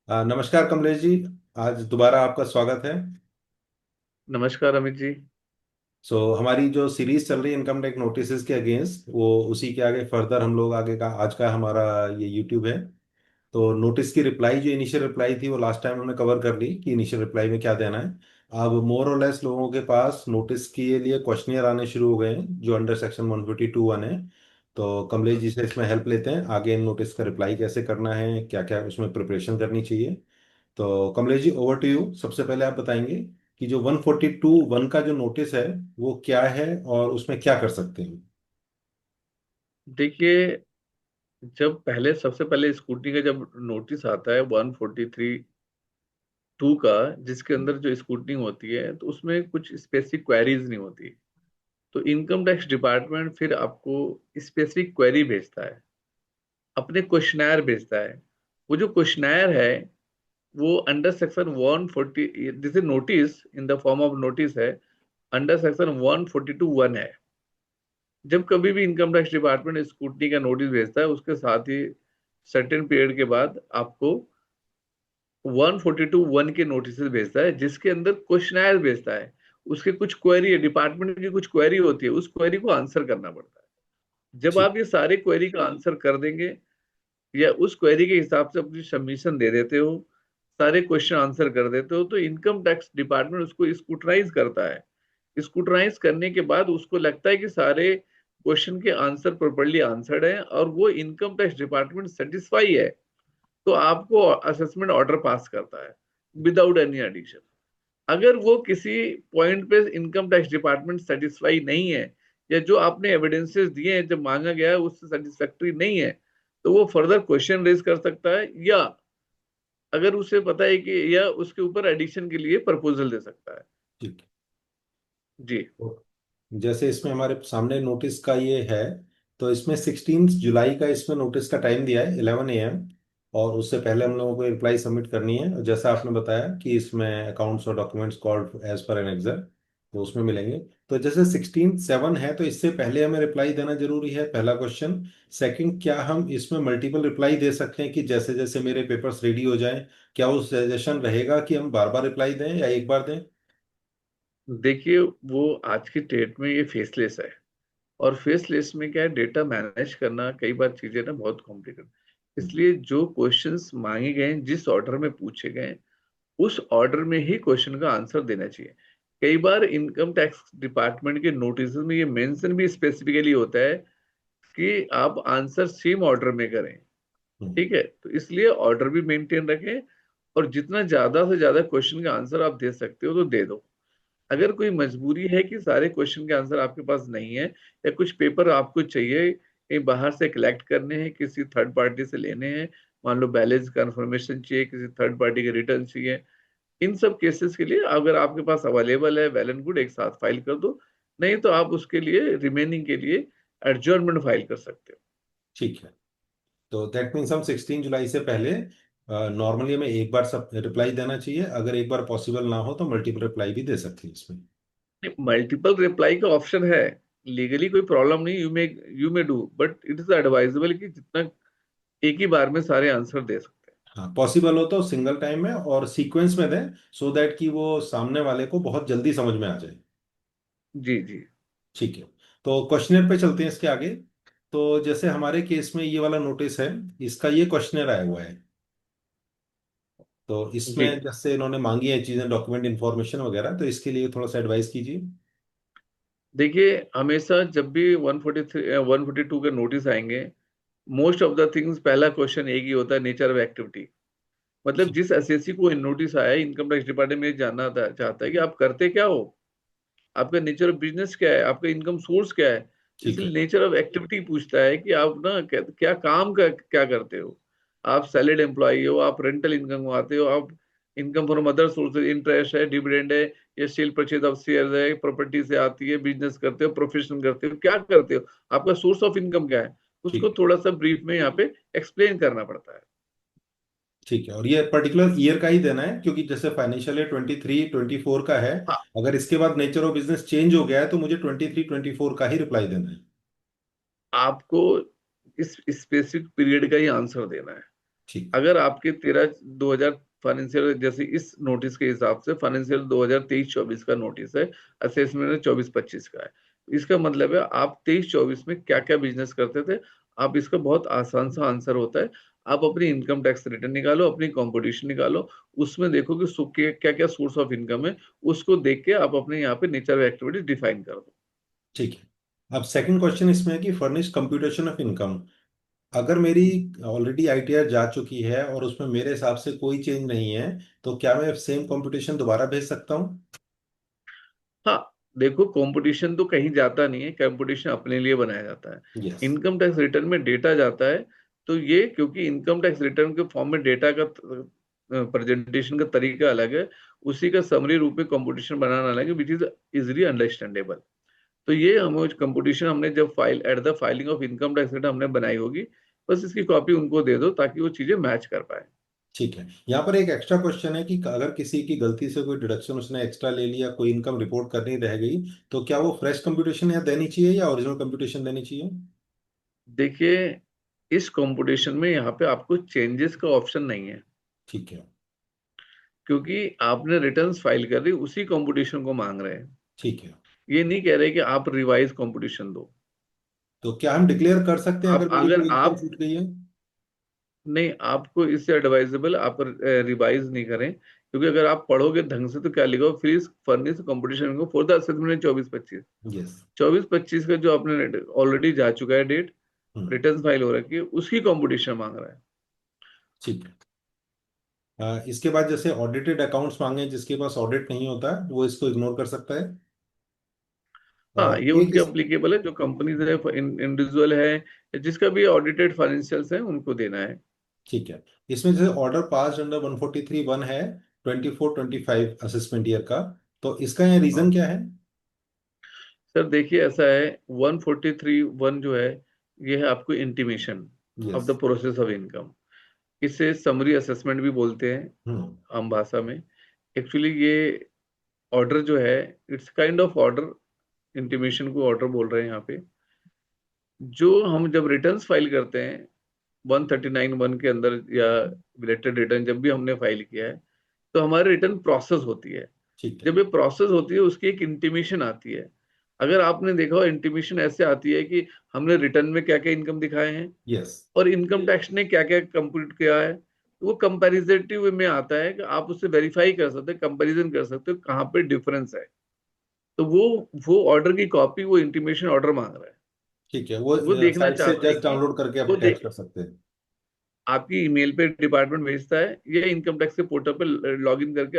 नमस्कार कमलेश जी। आज दोबारा आपका स्वागत है। नमस्कार अमित जी। हमारी जो सीरीज चल रही है इनकम टैक्स नोटिस के अगेंस्ट, वो उसी के आगे फर्दर हम लोग आगे का आज का हमारा ये यूट्यूब है। तो नोटिस की रिप्लाई, जो इनिशियल रिप्लाई थी, वो लास्ट टाइम हमने कवर कर ली कि इनिशियल रिप्लाई में क्या देना है। अब मोर और लेस लोगों के पास नोटिस के लिए क्वेश्चनियर आने शुरू हो गए हैं जो अंडर सेक्शन 152(1) है। तो कमलेश जी से इसमें हेल्प लेते हैं, आगे इन नोटिस का रिप्लाई कैसे करना है, क्या क्या उसमें प्रिपरेशन करनी चाहिए। तो Kamlesh ji, over to you. सबसे पहले आप बताएंगे कि जो 142(1) का जो नोटिस है वो क्या है और उसमें क्या कर सकते हैं। देखिए, जब पहले सबसे पहले स्कूटी का जब नोटिस आता है 143(2) का, जिसके अंदर जो स्कूटनी होती है तो उसमें कुछ स्पेसिफिक क्वेरीज नहीं होती। तो इनकम टैक्स डिपार्टमेंट फिर आपको स्पेसिफिक क्वेरी भेजता है, अपने क्वेश्चनर भेजता है। वो जो क्वेश्चनर है वो under section 140, this is notice in the form of notice है, अंडर सेक्शन 142(1) है। जब कभी भी इनकम टैक्स डिपार्टमेंट स्कूटनी का नोटिस भेजता है, उसके साथ ही सर्टेन पीरियड के बाद आपको 142(1) के नोटिस भेजता है, जिसके अंदर क्वेश्चनर भेजता है। उसके कुछ क्वेरी है, डिपार्टमेंट की कुछ क्वेरी होती है, उस क्वेरी को आंसर करना पड़ता है। जब ठीक। आप ये सारे क्वेरी का आंसर कर देंगे या उस क्वेरी के हिसाब से अपनी सबमिशन दे देते हो, सारे क्वेश्चन आंसर कर देते हो, तो इनकम टैक्स डिपार्टमेंट उसको स्क्रूटनाइज करता है। स्क्रूटनाइज करने के बाद उसको लगता है कि सारे क्वेश्चन के आंसर प्रॉपर्ली आंसर्ड है और वो इनकम टैक्स डिपार्टमेंट सेटिस्फाई है, तो आपको असेसमेंट ऑर्डर पास करता है विदाउट एनी एडिशन। अगर वो किसी पॉइंट पे इनकम टैक्स डिपार्टमेंट सेटिस्फाई नहीं है, या जो आपने एविडेंसेस दिए हैं जब मांगा गया है उससे सेटिस्फैक्ट्री नहीं है, तो वो फर्दर क्वेश्चन रेज कर सकता है, या अगर उसे पता है कि, या उसके ऊपर एडिशन के लिए प्रपोजल दे सकता है। ठीक। जी। तो जैसे इसमें हमारे सामने नोटिस का ये है, तो इसमें 16 जुलाई का इसमें नोटिस का टाइम दिया है 11 AM। और उससे पहले हम लोगों को रिप्लाई सबमिट करनी है। और जैसा आपने बताया कि इसमें अकाउंट्स और documents called as per annexure, तो उसमें मिलेंगे। तो जैसे 16/7 है, तो इससे पहले हमें रिप्लाई देना जरूरी है, पहला क्वेश्चन। सेकंड, क्या हम इसमें मल्टीपल रिप्लाई दे सकते हैं कि जैसे जैसे मेरे पेपर्स रेडी हो जाएं, क्या उस सजेशन रहेगा कि हम बार बार रिप्लाई दें या एक बार दें? देखिए, वो आज की डेट में ये फेसलेस है, और फेस लिस्ट में क्या है, डेटा मैनेज करना कई बार चीजें ना बहुत कॉम्प्लिकेटेड। इसलिए जो क्वेश्चंस मांगे गए हैं, जिस ऑर्डर में पूछे गए हैं, उस ऑर्डर में ही क्वेश्चन का आंसर देना चाहिए। कई बार इनकम टैक्स डिपार्टमेंट के नोटिस में ये मेंशन भी स्पेसिफिकली होता है कि आप आंसर सेम ऑर्डर में करें। हम्म। ठीक है, तो इसलिए ऑर्डर भी मेंटेन रखें, और जितना ज्यादा से ज्यादा क्वेश्चन का आंसर आप दे सकते हो तो दे दो। अगर कोई मजबूरी है कि सारे क्वेश्चन के आंसर आपके पास नहीं है, या कुछ पेपर आपको चाहिए कहीं बाहर से कलेक्ट करने हैं, किसी थर्ड पार्टी से लेने हैं, मान लो बैलेंस कंफर्मेशन चाहिए, किसी थर्ड पार्टी के रिटर्न चाहिए, इन सब केसेस के लिए अगर आपके पास अवेलेबल है, वेल एंड गुड, एक साथ फाइल कर दो। नहीं तो आप उसके लिए रिमेनिंग के लिए एडजर्नमेंट फाइल कर सकते हो। ठीक है। तो दैट मीन्स हम 16 जुलाई से पहले नॉर्मली हमें एक बार सब रिप्लाई देना चाहिए। अगर एक बार पॉसिबल ना हो तो मल्टीपल रिप्लाई भी दे सकते हैं इसमें। मल्टीपल रिप्लाई का ऑप्शन है, लीगली कोई प्रॉब्लम नहीं, you may do, but it is advisable कि जितना एक ही बार में सारे आंसर दे सकते हाँ, पॉसिबल हो तो सिंगल टाइम में और सीक्वेंस में दें, सो दैट कि वो सामने वाले को बहुत जल्दी समझ में आ जाए। हैं। जी जी। ठीक है। तो क्वेश्चनर पे चलते हैं इसके आगे। तो जैसे हमारे केस में ये वाला नोटिस है, इसका ये क्वेश्चनर आया हुआ है। तो जी, इसमें जैसे इन्होंने मांगी है चीजें, डॉक्यूमेंट इन्फॉर्मेशन वगैरह, तो इसके लिए थोड़ा सा एडवाइस कीजिए। देखिए, हमेशा जब भी 143 142 के नोटिस आएंगे, मोस्ट ऑफ द थिंग्स पहला क्वेश्चन एक ही होता है, नेचर ऑफ एक्टिविटी। मतलब ठीक। जिस एसएससी को नोटिस आया है, इनकम टैक्स डिपार्टमेंट में जानना चाहता है कि आप करते क्या हो, आपका नेचर ऑफ बिजनेस क्या है, आपका इनकम सोर्स क्या है। ठीक इसलिए है। नेचर ऑफ एक्टिविटी पूछता है कि आप ना क्या काम का क्या करते हो। आप सैलरीड एम्प्लॉई हो, आप रेंटल इनकम कमाते हो, आप income from other sources, interest है, डिविडेंड है, या सेल परचेज ऑफ शेयर है, प्रॉपर्टी से आती है, बिजनेस करते हो, प्रोफेशन करते हो, क्या करते हो, आपका सोर्स ऑफ इनकम क्या है, उसको ठीक। थोड़ा सा ब्रीफ में यहाँ पे एक्सप्लेन करना पड़ता है। ठीक है। और ये पर्टिकुलर ईयर का ही देना है, क्योंकि जैसे फाइनेंशियल ईयर 23-24 का है। हाँ, अगर इसके बाद नेचर ऑफ बिजनेस चेंज हो गया है तो मुझे 23-24 का ही रिप्लाई देना है। आपको इस स्पेसिफिक पीरियड का ही आंसर देना है। ठीक। अगर आपके 13/2000 फाइनेंशियल, जैसे इस नोटिस के हिसाब से फाइनेंशियल 2023-24 का नोटिस है, असेसमेंट 24-25 का है। इसका मतलब है आप 23-24 में क्या क्या बिजनेस करते थे। आप इसका बहुत आसान सा आंसर होता है, आप अपनी इनकम टैक्स रिटर्न निकालो, अपनी कंपटीशन निकालो, उसमें देखो कि क्या क्या सोर्स ऑफ इनकम है, उसको देख के आप अपने यहाँ पे नेचर एक्टिविटी डिफाइन कर दो। ठीक है। अब सेकंड क्वेश्चन इसमें है कि फर्निश कंप्यूटेशन ऑफ इनकम। अगर मेरी ऑलरेडी आईटीआर जा चुकी है और उसमें मेरे हिसाब से कोई चेंज नहीं है, तो क्या मैं सेम कंप्यूटेशन दोबारा भेज सकता हूँ? हाँ, देखो कंपटीशन तो कहीं जाता नहीं है, कंपटीशन अपने लिए बनाया जाता है। यस। इनकम टैक्स रिटर्न में डेटा जाता है, तो ये क्योंकि इनकम टैक्स रिटर्न के फॉर्म में डेटा का प्रेजेंटेशन का तरीका अलग है, उसी का समरी रूप में कंपटीशन बनाना अलग है, विच इज इजिली अंडरस्टैंडेबल। तो ये हम कंपटीशन हमने जब file at the filing of income tax return हमने बनाई होगी, बस इसकी कॉपी उनको दे दो ताकि वो चीजें मैच कर पाए। ठीक है। यहाँ पर एक एक्स्ट्रा क्वेश्चन है कि अगर किसी की गलती से कोई डिडक्शन उसने एक्स्ट्रा ले लिया, कोई इनकम रिपोर्ट करनी रह गई, तो क्या वो फ्रेश कंप्यूटेशन यहाँ देनी चाहिए या ओरिजिनल कंप्यूटेशन देनी चाहिए? देखिए, इस कंपटीशन में यहाँ पे आपको चेंजेस का ऑप्शन नहीं है, ठीक है। क्योंकि आपने रिटर्न्स फाइल कर दी, उसी कंपटीशन को मांग रहे हैं। ठीक है। ये नहीं कह रहे कि आप रिवाइज कंपटीशन दो। तो क्या हम डिक्लेयर कर सकते हैं आप अगर मेरी अगर कोई इनकम आप छूट गई है? नहीं, आपको इससे एडवाइजेबल आप रिवाइज नहीं करें, क्योंकि अगर आप पढ़ोगे ढंग से तो क्या लिखा हो, फीस फर्निश कंपटीशन को फॉर द असेसमेंट 24-25। यस। 24-25 का जो आपने ऑलरेडी जा चुका है डेट, हम्म। रिटर्न फाइल हो रखी है, उसकी कंपटीशन मांग रहा है। ठीक है। इसके बाद जैसे ऑडिटेड अकाउंट्स मांगे, जिसके पास ऑडिट नहीं होता है वो इसको इग्नोर कर सकता है। हाँ, और ये एक उनके इस अप्लीकेबल है, जो कंपनीज है, इंडिविजुअल है, जिसका भी ऑडिटेड फाइनेंशियल्स है उनको देना है। ठीक है। इसमें जैसे ऑर्डर पास अंडर 143(1) है, 24-25 असेसमेंट ईयर का, तो इसका यहाँ रीजन हाँ क्या है? सर, देखिए ऐसा है, 143(1) जो है, ये है आपको intimation of yes. The process of income. इसे समरी असेसमेंट भी बोलते हैं हम्म। आम भाषा में। एक्चुअली ये ऑर्डर जो है, it's kind of order, intimation को ऑर्डर बोल रहे हैं यहाँ पे। जो हम जब रिटर्न्स फाइल करते हैं 139(1) के अंदर, या रिलेटेड रिटर्न जब भी हमने फाइल किया है, तो हमारी रिटर्न प्रोसेस होती है। ठीक है। जब ये प्रोसेस होती है, उसकी एक इंटीमेशन आती है। अगर आपने देखा हो, इंटीमेशन ऐसे आती है कि हमने रिटर्न में क्या क्या इनकम दिखाए हैं, यस। और इनकम टैक्स ने क्या क्या कंप्यूट किया है, तो वो कंपैरिजेटिव में आता है कि आप उससे वेरीफाई कर सकते हैं, कंपैरिजन कर सकते हो कहाँ पे डिफरेंस है। तो वो ऑर्डर की कॉपी वो इंटीमेशन ऑर्डर मांग रहा है। ठीक है। वो वो देखना साइट से चाहता है जस्ट कि डाउनलोड करके आप वो अटैच कर सकते हैं। आपकी ईमेल पे डिपार्टमेंट भेजता है, या इनकम टैक्स के पोर्टल पे लॉग इन करके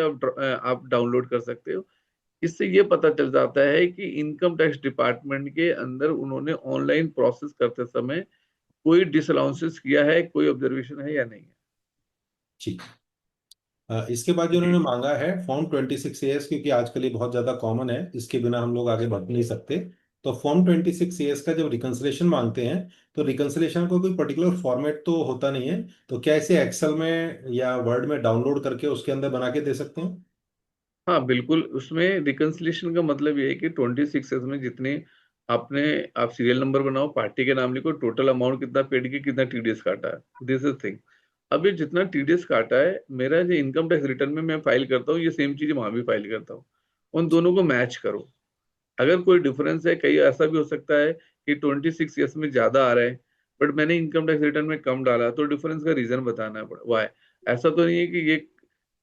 आप डाउनलोड कर सकते हो। इससे ये पता चल जाता है कि इनकम टैक्स डिपार्टमेंट के अंदर उन्होंने ऑनलाइन प्रोसेस करते समय कोई डिसअलाउंसेस किया है, कोई ऑब्जर्वेशन है या नहीं है। ठीक। इसके बाद जो जी उन्होंने जी। मांगा है फॉर्म 26 एस, क्योंकि आजकल ये बहुत ज़्यादा कॉमन है, इसके बिना हम लोग आगे बढ़ नहीं सकते। तो फॉर्म 26 एस का जब रिकंसिलेशन मांगते हैं, तो रिकंसिलेशन को कोई पर्टिकुलर फॉर्मेट तो होता नहीं है, तो क्या इसे एक्सेल में या वर्ड में डाउनलोड करके उसके अंदर बना के दे सकते हैं? हाँ बिल्कुल, उसमें रिकंसिलिएशन का मतलब ये है कि 26 में जितने आपने, आप सीरियल नंबर बनाओ, पार्टी के नाम लिखो, टोटल अमाउंट कितना पेड की, कितना टीडीएस काटा है, दिस इज थिंग। अब ये जितना टीडीएस काटा है, मेरा जो इनकम टैक्स रिटर्न में मैं फाइल करता हूँ, ये सेम चीज वहां भी फाइल करता हूँ। उन दोनों को मैच करो। अगर कोई डिफरेंस है, कहीं ऐसा भी हो सकता है कि 26 ईयर्स में ज्यादा आ रहा है, बट मैंने इनकम टैक्स रिटर्न में कम डाला, तो डिफरेंस का रीजन बताना पड़ा हुआ है। ऐसा तो नहीं है कि ये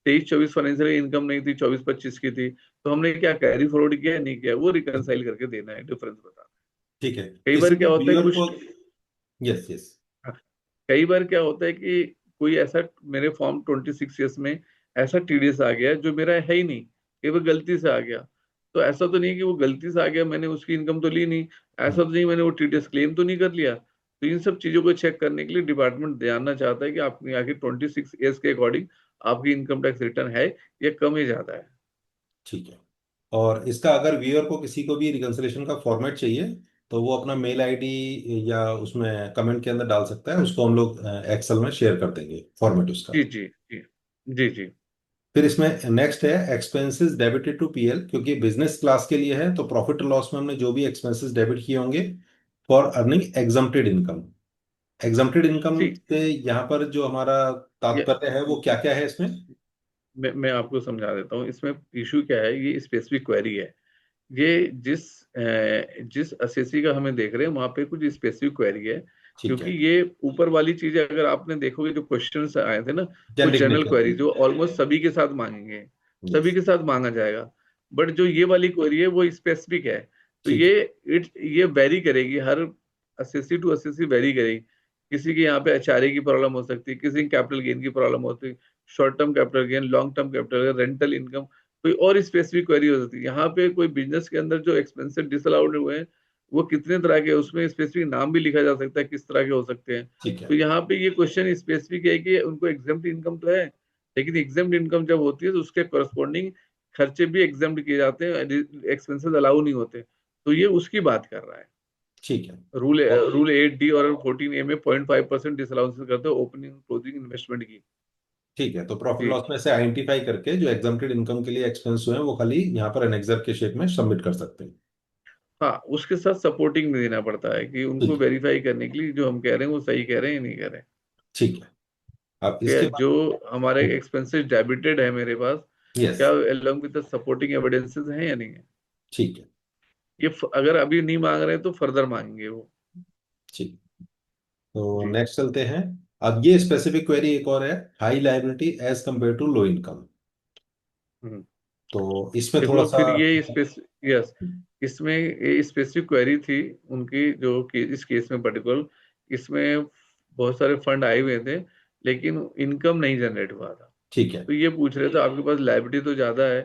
23-24 फाइनेंशियल इनकम नहीं थी, 24-25 की थी, तो हमने क्या कैरी फॉरवर्ड किया नहीं किया, वो रिकनसाइल करके देना है, डिफरेंस बताना ठीक है। है। कई बार इसमें क्या होता है व्यूअर को। कुछ, यस, यस। कई बार क्या होता है कि कोई ऐसा मेरे फॉर्म 26 ईयर्स में ऐसा टीडीएस आ गया जो मेरा है ही नहीं, कि वो गलती से आ गया। तो ऐसा तो नहीं है कि वो गलती से आ गया, मैंने उसकी इनकम तो ली नहीं, ऐसा तो नहीं मैंने वो टीडीएस क्लेम तो नहीं कर लिया। तो इन सब चीजों को चेक करने के लिए डिपार्टमेंट जानना चाहता है कि आपकी आगे 26 ईयर्स के अकॉर्डिंग आपकी इनकम टैक्स रिटर्न है या कम या ज्यादा है। ठीक है। और इसका अगर व्यूअर को किसी को भी रिकंसिलेशन का फॉर्मेट चाहिए, तो वो अपना मेल आईडी या उसमें कमेंट के अंदर डाल सकता है, उसको हम लोग एक्सेल में शेयर कर देंगे फॉर्मेट उसका। जी जी जी। जी जी। फिर इसमें नेक्स्ट है एक्सपेंसेस डेबिटेड टू पीएल, क्योंकि बिजनेस क्लास के लिए है, तो प्रॉफिट लॉस में हमने जो भी एक्सपेंसेस डेबिट किए होंगे for earning exempted income. Exempted income सी से यहाँ पर जो हमारा ये तात्पर्य है वो क्या क्या है इसमें? मैं आपको समझा देता हूँ इसमें इशू क्या है। ये स्पेसिफिक क्वेरी है। ये जिस एसएससी का हमें देख रहे हैं वहां पे कुछ स्पेसिफिक क्वेरी है। ठीक क्योंकि है। ये ऊपर वाली चीजें अगर आपने देखोगे जो क्वेश्चंस आए थे ना, वो जनरिक जनरल नेचर क्वेरी की। जो ऑलमोस्ट सभी के साथ मांगेंगे, सभी यस। के साथ मांगा जाएगा। बट जो ये वाली क्वेरी है वो स्पेसिफिक है। तो ठीक है। ये वेरी करेगी, हर एसएससी टू एसएससी वेरी करेगी। किसी के यहाँ पे एचआरए की प्रॉब्लम हो सकती है, किसी की कैपिटल गेन की प्रॉब्लम होती है, short term capital gain, long term capital gain, rental income, कोई और स्पेसिफिक क्वेरी हो सकती है। यहाँ पे कोई बिजनेस के अंदर जो एक्सपेंसेस डिसअलाउड हुए हैं वो कितने तरह के हैं, उसमें स्पेसिफिक नाम भी लिखा जा सकता है किस तरह के हो सकते हैं। ठीक तो है। यहाँ पे ये क्वेश्चन स्पेसिफिक है कि उनको एग्जाम्प्ट इनकम तो है, लेकिन एग्जाम्प्ट इनकम जब होती है तो उसके करस्पॉन्डिंग खर्चे भी एग्जाम्प्ट किए जाते हैं, एक्सपेंसेस अलाउ नहीं होते। तो ये उसकी बात कर रहा है। ठीक है। रूल और रूल 8D और 14A में 0.5% डिसअलाउंस करते हैं ओपनिंग क्लोजिंग इन्वेस्टमेंट की। ठीक है, तो प्रॉफिट जी। लॉस में से आइडेंटिफाई करके जो एग्जम्प्टेड इनकम के लिए एक्सपेंस हुए हैं वो खाली यहाँ पर एनेक्सर के शेप में सबमिट कर सकते हैं। हाँ, उसके साथ सपोर्टिंग भी देना पड़ता है कि उनको ठीक है। वेरीफाई करने के लिए जो हम कह रहे हैं वो सही कह रहे हैं या नहीं कह रहे हैं। ठीक है। अब इसके कि जो बाद। हमारे एक्सपेंसेस डेबिटेड है मेरे पास, यस। क्या along with the supporting evidences हैं या नहीं है। ठीक है। ये अगर अभी नहीं मांग रहे हैं तो फर्दर मांगेंगे वो। ठीक। तो जी। नेक्स्ट चलते हैं। अब ये स्पेसिफिक क्वेरी एक और है, high liability as compare to low income. Hmm. तो इसमें थोड़ा देखो सा। फिर ये यस, इसमें ये स्पेसिफिक क्वेरी थी उनकी जो कि इस केस में पर्टिकुलर, इसमें बहुत सारे फंड आए हुए थे लेकिन इनकम नहीं जनरेट हुआ था। ठीक है। तो ये पूछ रहे थे आपके पास लाइबिलिटी तो ज्यादा है,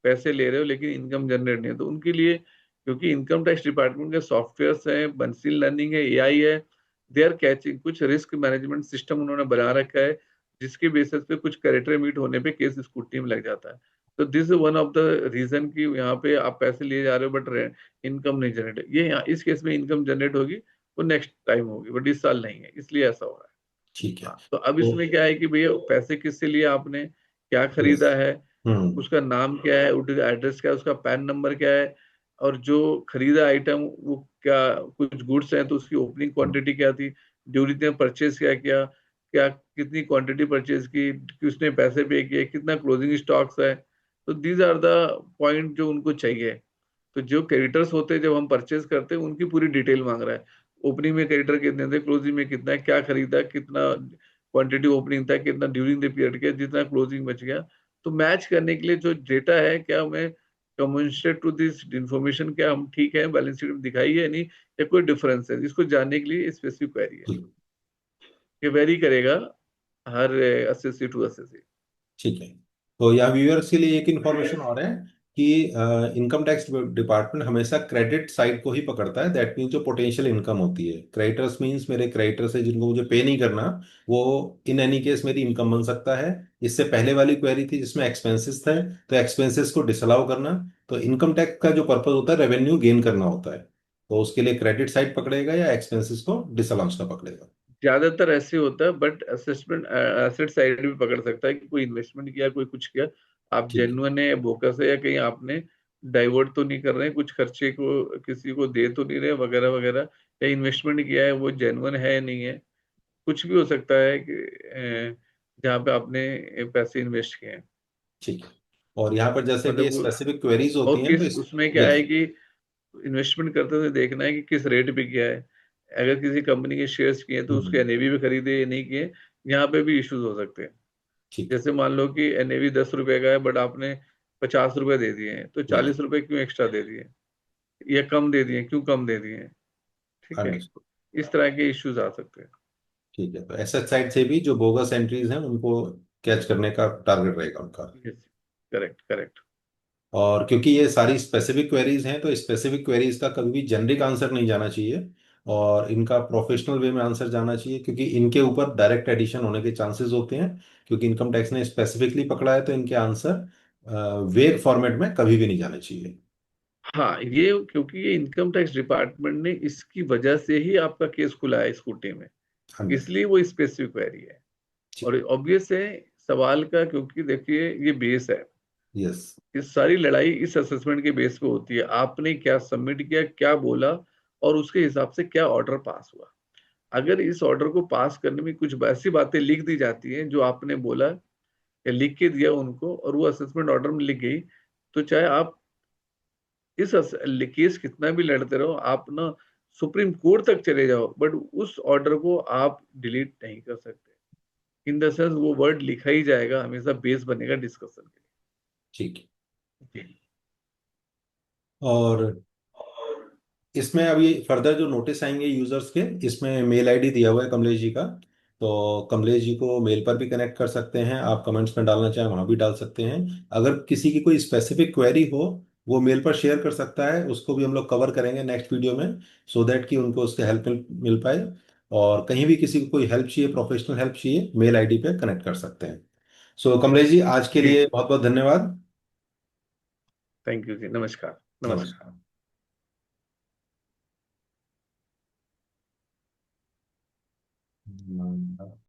पैसे ले रहे हो लेकिन इनकम जनरेट नहीं है। तो उनके लिए, क्योंकि इनकम टैक्स डिपार्टमेंट के सॉफ्टवेयर है, मशीन लर्निंग है, एआई है, दे आर कैचिंग, कुछ रिस्क मैनेजमेंट सिस्टम उन्होंने बना रखा है जिसके बेसिस पे कुछ क्राइटेरिया मीट होने पे केस स्क्रूटनी में लग जाता है। तो this is one of the reason कि यहाँ पे आप पैसे लिए जा रहे हो बट इनकम नहीं जनरेट, ये यहाँ इस केस में इनकम जनरेट होगी वो नेक्स्ट टाइम होगी बट इस साल नहीं है, इसलिए ऐसा हो रहा है। ठीक है। हाँ, तो अब तो इसमें क्या है कि भैया पैसे किससे लिए आपने, क्या यस। खरीदा है, हम्म। उसका नाम क्या है, उसका एड्रेस क्या है, उसका पैन नंबर क्या है, और जो खरीदा आइटम वो क्या, कुछ गुड्स हैं तो उसकी ओपनिंग क्वांटिटी क्या थी, ड्यूरिंग ने परचेज क्या किया, क्या कितनी क्वांटिटी परचेज की, किसने पैसे पे किए, कितना क्लोजिंग स्टॉक्स है। तो दीज आर द पॉइंट जो उनको चाहिए। तो जो क्रेडिटर्स होते हैं जब हम परचेज करते हैं उनकी पूरी डिटेल मांग रहा है। ओपनिंग में क्रेडिटर कितने थे, क्लोजिंग में कितना है, क्या खरीदा, कितना क्वांटिटी ओपनिंग था, कितना ड्यूरिंग द पीरियड के, जितना क्लोजिंग बच गया। तो मैच करने के लिए जो डेटा है, क्या हमें कमेंसरेट टू दिस इंफॉर्मेशन, क्या हम ठीक है, बैलेंस शीट में दिखाई है नहीं, या कोई डिफरेंस है, इसको जानने के लिए स्पेसिफिक क्वेरी है। ठीक। ये वेरी करेगा हर एसएससी टू एसएससी। ठीक है। तो यहाँ व्यूअर्स के लिए एक इन्फॉर्मेशन और है कि इनकम टैक्स डिपार्टमेंट हमेशा क्रेडिट साइड को ही पकड़ता है। दैट मीन्स जो पोटेंशियल इनकम होती है, क्रेडिटर्स मीन्स मेरे क्रेडिटर्स है जिनको मुझे पे नहीं करना, वो इन एनी केस मेरी इनकम बन सकता है। इससे पहले वाली क्वेरी थी जिसमें एक्सपेंसेस थे, तो एक्सपेंसेस को डिसअलाउ करना। तो इनकम टैक्स का जो पर्पज होता है रेवेन्यू गेन करना होता है, तो उसके लिए क्रेडिट साइड पकड़ेगा या एक्सपेंसेस को डिसअलाउंस का पकड़ेगा। ज्यादातर ऐसे होता है बट असेसमेंट एसेट साइड भी पकड़ सकता है कि कोई इन्वेस्टमेंट किया, कोई कुछ किया, आप ठीक है। जेन्युइन है, बोकस है, या कहीं आपने डाइवर्ट तो नहीं कर रहे हैं, कुछ खर्चे को किसी को दे तो नहीं रहे वगैरह वगैरह, या इन्वेस्टमेंट किया है वो जेन्युइन है या नहीं है। कुछ भी हो सकता है कि जहाँ पे आपने पैसे इन्वेस्ट किए हैं। ठीक है। और यहाँ पर जैसे भी मतलब स्पेसिफिक क्वेरीज होती और हैं तो किस इस। उसमें क्या यस। है कि इन्वेस्टमेंट करते हुए देखना है कि किस रेट पे किया है। अगर किसी कंपनी के शेयर्स किए तो उसके हम्म। एनएवी पे खरीदे या नहीं किए, यहाँ पे भी इश्यूज हो सकते हैं। ठीक है। जैसे मान लो कि एनएवी 10 रुपए का है बट आपने 50 रुपए दे दिए हैं, तो यस। 40 रुपए क्यों एक्स्ट्रा दे दिए, या कम दे दिए, क्यों कम दे दिए। ठीक है, अंडरस्टूड। इस तरह के इश्यूज आ सकते हैं। ठीक है, तो एसेट साइड से भी जो बोगस एंट्रीज हैं उनको कैच करने का टारगेट रहेगा उनका। Yes, correct correct. और क्योंकि ये सारी स्पेसिफिक क्वेरीज हैं तो स्पेसिफिक क्वेरीज का कभी भी जेनरिक आंसर नहीं जाना चाहिए, और इनका प्रोफेशनल वे में आंसर जाना चाहिए, क्योंकि इनके ऊपर डायरेक्ट एडिशन होने के चांसेस होते हैं। क्योंकि इनकम टैक्स ने स्पेसिफिकली पकड़ा है तो इनके आंसर वेग फॉर्मेट में कभी भी नहीं जाने चाहिए। हाँ, ये क्योंकि ये इनकम टैक्स डिपार्टमेंट ने इसकी वजह से ही आपका केस खुला है स्कूटी में, अंडरस्टूड। इसलिए वो स्पेसिफिक क्वेरी है। ठीक। और ऑब्वियस है सवाल का, क्योंकि देखिए ये बेस है, यस। इस सारी लड़ाई इस असेसमेंट के बेस पे होती है, आपने क्या सबमिट किया, क्या बोला, और उसके हिसाब से क्या ऑर्डर पास हुआ। अगर इस ऑर्डर को पास करने में कुछ ऐसी बातें लिख दी जाती हैं जो आपने बोला या लिख के दिया उनको, और वो असेसमेंट ऑर्डर में लिख गई, तो चाहे आप इस केस कितना भी लड़ते रहो, आप ना सुप्रीम कोर्ट तक चले जाओ, बट उस ऑर्डर को आप डिलीट नहीं कर सकते। इन द सेंस वो वर्ड लिखा ही जाएगा, हमेशा बेस बनेगा डिस्कशन के ठीक है। लिए। और इसमें अभी फर्दर जो नोटिस आएंगे यूजर्स के, इसमें मेल आईडी दिया हुआ है कमलेश जी का। तो कमलेश जी को मेल पर भी कनेक्ट कर सकते हैं, आप कमेंट्स में डालना चाहें वहां भी डाल सकते हैं। अगर किसी की कोई स्पेसिफिक क्वेरी हो, वो मेल पर शेयर कर सकता है, उसको भी हम लोग कवर करेंगे नेक्स्ट वीडियो में, सो दैट कि उनको उसके हेल्प मिल पाए। और कहीं भी किसी को कोई हेल्प चाहिए, प्रोफेशनल हेल्प चाहिए, मेल आईडी पे कनेक्ट कर सकते हैं। सो कमलेश जी, आज के जी, लिए बहुत बहुत धन्यवाद। थैंक यू जी, नमस्कार। नमस्कार। नमस्कार।